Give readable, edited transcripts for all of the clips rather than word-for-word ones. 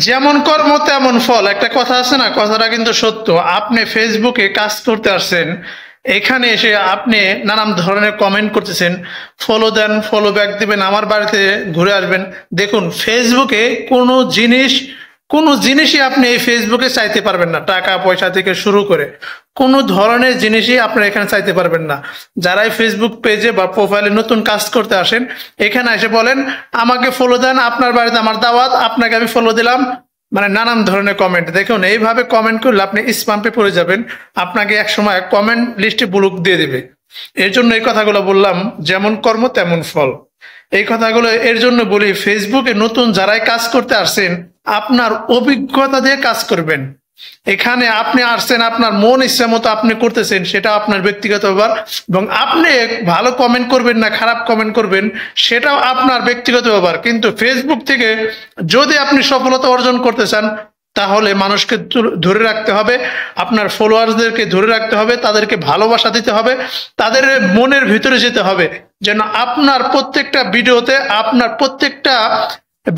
যেমন কর্ম তেমন ফল, একটা কথা আছে না? কথাটা কিন্তু সত্য। আপনি ফেসবুকে কাজ করতে আসছেন, এখানে এসে আপনি নানান ধরনের কমেন্ট করতেছেন, ফলো দেন, ফলো ব্যাক দিবেন, আমার বাড়িতে ঘুরে আসবেন। দেখুন, ফেসবুকে কোনো জিনিস, কোনো জিনিসই আপনি এই ফেসবুকে চাইতে পারবেন না। টাকা পয়সা থেকে শুরু করে কোনো ধরনের জিনিসই আপনারা এখানে চাইতে পারবেন না। যারাই ফেসবুক পেজে বা প্রোফাইলে নতুন কাজ করতে আসেন, এখানে এসে বলেন আমাকে ফলো দেন, আপনার বাড়িতে আমার দাওয়াত, আপনাকে আমি ফলো দিলাম, মানে নানান ধরনের কমেন্ট। দেখুন, এইভাবে কমেন্ট করলে আপনি স্প্যামে পড়ে যাবেন, আপনাকে একসময় কমেন্ট লিস্টে ব্লক দিয়ে দিবে। এর জন্য এই কথাগুলো বললাম, যেমন কর্ম তেমন ফল। এই কথাগুলো এর জন্য বলি, ফেসবুকে নতুন যারাই কাজ করতে আসছেন, আপনার অভিজ্ঞতা দিয়ে কাজ করবেন। এখানে আপনি আসছেন, আপনার মন ইচ্ছা মতো আপনি করতেছেন, সেটা আপনার ব্যক্তিগত ব্যাপার। এবং আপনি ভালো কমেন্ট করবেন না খারাপ কমেন্ট করবেন, সেটাও আপনার ব্যক্তিগত ব্যাপার। কিন্তু ফেসবুক থেকে যদি আপনি সফলতা অর্জন করতে চান, তাহলে মানুষকে ধরে রাখতে হবে, আপনার ফলোয়ার্সদেরকে ধরে রাখতে হবে, তাদেরকে ভালোবাসা দিতে হবে, তাদের মনের ভিতরে যেতে হবে, যেন আপনার প্রত্যেকটা ভিডিওতে, আপনার প্রত্যেকটা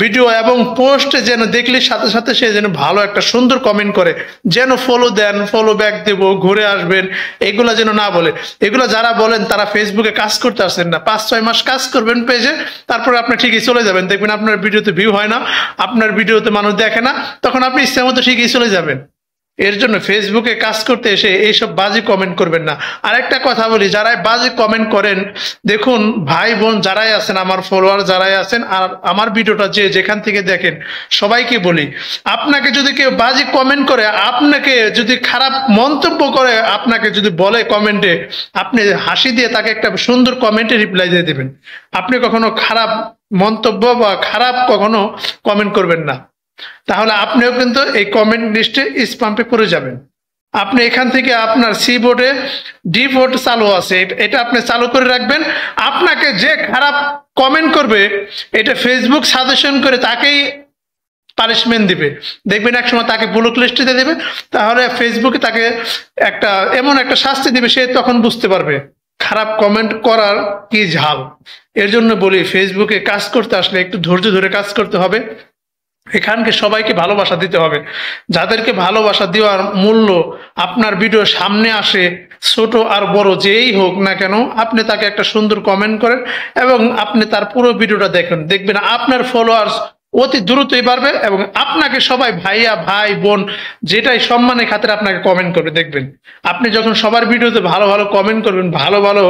ভিডিও এবং পোস্টে যেন দেখলে সাথে সাথে সে যেন ভালো একটা সুন্দর কমেন্ট করে, যেন ফলো দেন, ফলো ব্যাক দেব, ঘুরে আসবেন, এগুলা যেন না বলে। এগুলো যারা বলেন তারা ফেসবুকে কাজ করতে আসেন না। 5-6 মাস কাজ করবেন পেজে, তারপরে আপনি ঠিকই চলে যাবেন, দেখবেন আপনার ভিডিওতে ভিউ হয় না, আপনার ভিডিওতে মানুষ দেখে না, তখন আপনি ইচ্ছা মতো ঠিকই চলে যাবেন। এর জন্য ফেসবুকে কাজ করতে এসে এইসব বাজে কমেন্ট করবেন না। আরেকটা কথা বলি, যারাই বাজে কমেন্ট করেন, দেখুন ভাই বোন যারাই আছেন, আমার ফলোয়ার যারাই আছেন, আর আমার ভিডিওটা যে যেখান থেকে দেখেন, সবাইকে বলি, আপনাকে যদি কেউ বাজে কমেন্ট করে, আপনাকে যদি খারাপ মন্তব্য করে, আপনাকে যদি বলে কমেন্টে, আপনি হাসি দিয়ে তাকে একটা সুন্দর কমেন্টে রিপ্লাই দিয়ে দেবেন। আপনি কখনো খারাপ মন্তব্য বা খারাপ কখনো কমেন্ট করবেন না, তাহলে আপনিও কিন্তু এই কমেন্ট লিস্টে স্প্যামে পড়ে যাবেন। আপনি এখান থেকে আপনার সি বোর্ডে ডিফল্ট চালু আছে, এটা আপনি চালু করে রাখবেন। আপনাকে যে খারাপ কমেন্ট করবে, এটা ফেসবুক সাজেশন করে তাকেই পানিশমেন্ট দিবে। দেখবেন একসময় তাকে ব্লক লিস্টে দিয়ে দেবে, তাহলে ফেসবুকে তাকে একটা এমন একটা শাস্তি দিবে, সে তখন বুঝতে পারবে খারাপ কমেন্ট করার কি ঝাল। এর জন্য বলি, ফেসবুকে কাজ করতে আসলে একটু ধৈর্য ধরে কাজ করতে হবে। এখানকে সবাইকে ভালোবাসা দিতে হবে। যাদেরকে ভালোবাসা দেওয়ার মূল্য আপনার ভিডিও সামনে আসে, ছোট আর বড় যেই হোক না কেন, আপনি তাকে একটা সুন্দর কমেন্ট করেন এবং আপনি তার পুরো ভিডিওটা দেখেন, দেখবেন আপনার ফলোয়ার্স অতি দ্রুতই বাড়বে এবং আপনাকে সবাই ভাইয়া ভাই বোন যেটাই সম্মানের খাতিরে আপনাকে কমেন্ট করবে। দেখবেন আপনি যখন সবার ভিডিওতে ভালো ভালো কমেন্ট করবেন, ভালো ভালো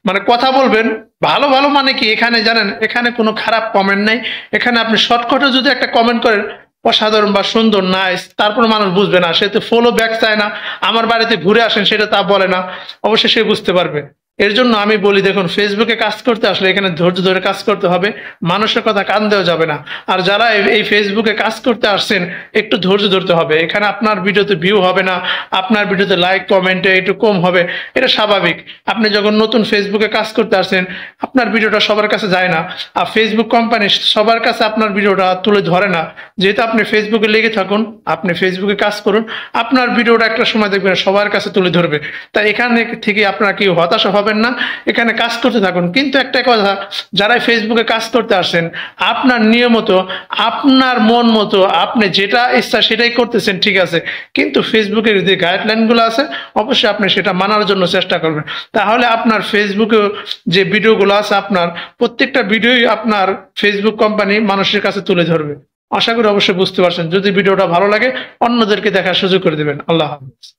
মানে কথা বলবেন, ভালো ভালো মানে কি, এখানে জানেন, এখানে কোনো খারাপ কমেন্ট নেই। এখানে আপনি শর্টকাটে যদি একটা কমেন্ট করেন, অসাধারণ বা সুন্দর, নাইস, তারপর মানুষ বুঝবে না, সে তো ফলো ব্যাক চায় না, আমার বাড়িতে ঘুরে আসেন সেটা তা বলে না, অবশ্যই সে বুঝতে পারবে। এর জন্য আমি বলি, দেখুন ফেসবুকে কাজ করতে আসলে এখানে ধৈর্য ধরে কাজ করতে হবে, মানুষের কথা কান দেওয়া যাবে না। আর যারা এই ফেসবুকে কাজ করতে আসছেন, একটু ধৈর্য ধরতে হবে। এখানে আপনার ভিডিওতে ভিউ হবে না, আপনার ভিডিওতে লাইক কমেন্টে একটু কম হবে, এটা স্বাভাবিক। আপনি যখন নতুন ফেসবুকে কাজ করতে আসছেন, আপনার ভিডিওটা সবার কাছে যায় না, আর ফেসবুক কোম্পানি সবার কাছে আপনার ভিডিওটা তুলে ধরে না। যেহেতু আপনি ফেসবুকে লেগে থাকুন, আপনি ফেসবুকে কাজ করুন, আপনার ভিডিওটা একটা সময় দেখবেন সবার কাছে তুলে ধরবে। তাই এখানে থেকে আপনারা কেউ হতাশা হবেন না, এখানে কাজ করতে থাকুন। কিন্তু একটা কথা, যারা ফেসবুকে কাজ করতে আসেন, আপনার নিয়মত, আপনার মন মতো আপনি যেটা ইচ্ছা সেটাই করতেছেন, ঠিক আছে, কিন্তু ফেসবুকের যে গাইডলাইনগুলো আছে, অবশ্যই আপনি সেটা মানার জন্য চেষ্টা করবেন। তাহলে আপনার ফেসবুকে যে ভিডিওগুলো আছে, আপনার প্রত্যেকটা ভিডিওই আপনার ফেসবুক কোম্পানি মানুষের কাছে তুলে ধরবে। আশা করি অবশ্যই বুঝতে পারছেন। যদি ভিডিওটা ভালো লাগে, অন্যদেরকে দেখার সুযোগ করে দেবেন। আল্লাহ হাফেজ।